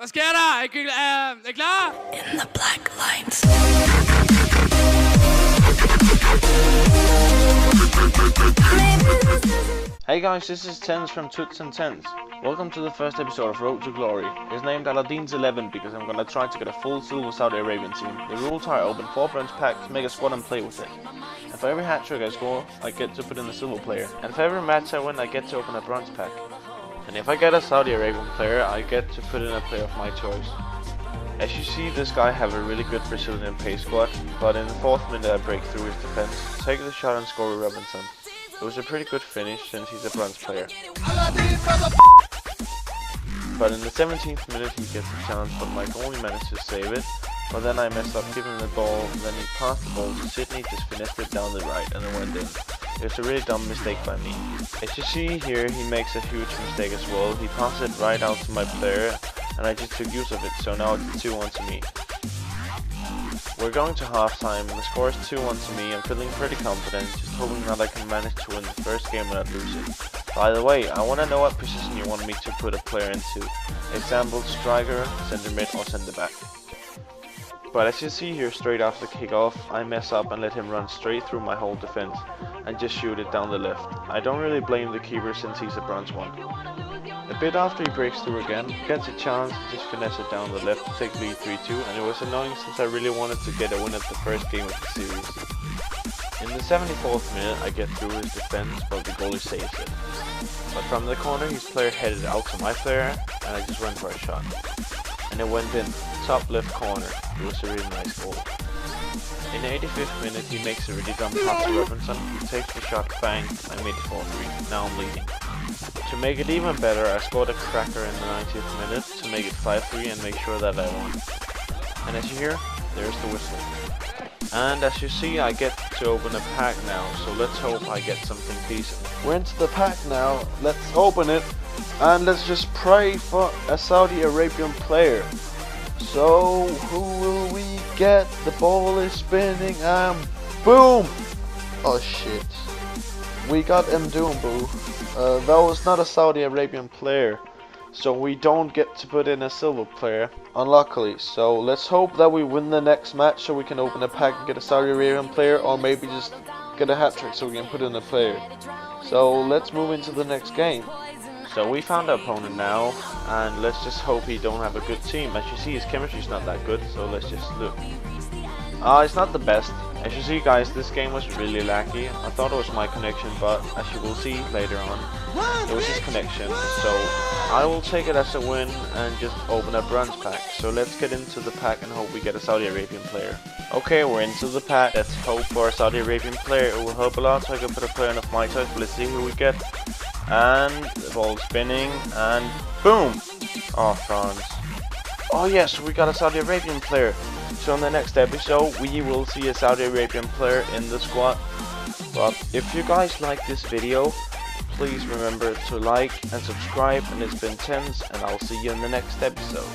Hvad sker der? Er I klar? In the black lines. Hey guys, this is Tens from Toots and Tens. Welcome to the first episode of Road to Glory. It's named Aladdin's 11 because I'm gonna try to get a full silver Saudi Arabian team. The rules are open 4 bronze packs, make a squad and play with it. And for every hat trick I score, I get to put in a silver player. And for every match I win, I get to open a bronze pack. And if I get a Saudi Arabian player, I get to put in a player of my choice. As you see, this guy have a really good Brazilian pace squad, but in the 4th minute I break through his defense, take the shot and score with Robinson. It was a pretty good finish since he's a bronze player. But in the 17th minute he gets a chance, but Mike only managed to save it. But then I messed up giving the ball, then he passed the ball to Sydney, just finessed it down the right and it went in. It was a really dumb mistake by me. As you see here, he makes a huge mistake as well. He passed it right out to my player and I just took use of it, so now it's 2-1 to me. We're going to halftime and the score is 2-1 to me. I'm feeling pretty confident, just hoping that I can manage to win the first game and not lose it. By the way, I want to know what position you want me to put a player into. Example, striker, center mid or center back. But as you see here, straight after kickoff, I mess up and let him run straight through my whole defense and just shoot it down the left. I don't really blame the keeper since he's a bronze one. A bit after he breaks through again, gets a chance to just finesse it down the left to take lead 3-2, and it was annoying since I really wanted to get a win at the first game of the series. In the 74th minute I get through his defense, but the goalie saves it. But from the corner his player headed out to my player, and I just went for a shot. And it went in, top left corner. It was a really nice goal. In the 85th minute he makes a really dumb pass to Robinson, he takes the shot, bang, I made it 4-3, now I'm leading. To make it even better, I scored a cracker in the 90th minute to make it 5-3 and make sure that I won. And as you hear, there's the whistle. And as you see, I get to open a pack now, so let's hope I get something decent. We're into the pack now, let's open it, and let's just pray for a Saudi Arabian player. So, who will we get? The ball is spinning and boom! Oh shit. We got Mdumbu. That was not a Saudi Arabian player, so we don't get to put in a silver player, unluckily. So let's hope that we win the next match so we can open a pack and get a Saudi Arabian player, or maybe just get a hat trick so we can put in a player. So let's move into the next game. So we found our opponent now, and let's just hope he don't have a good team. As you see, his chemistry's not that good, so let's just look. It's not the best. As you see guys, this game was really laggy. I thought it was my connection, but as you will see later on, it was his connection. So I will take it as a win and just open a bronze pack. So let's get into the pack and hope we get a Saudi Arabian player. Okay, we're into the pack. Let's hope for a Saudi Arabian player. It will help a lot so I can put a player of my choice. But let's see who we get. And the ball spinning and boom! Oh, France. Oh yes, we got a Saudi Arabian player. So in the next episode we will see a Saudi Arabian player in the squad. But if you guys like this video, please remember to like and subscribe, and it's been Tens, and I'll see you in the next episode.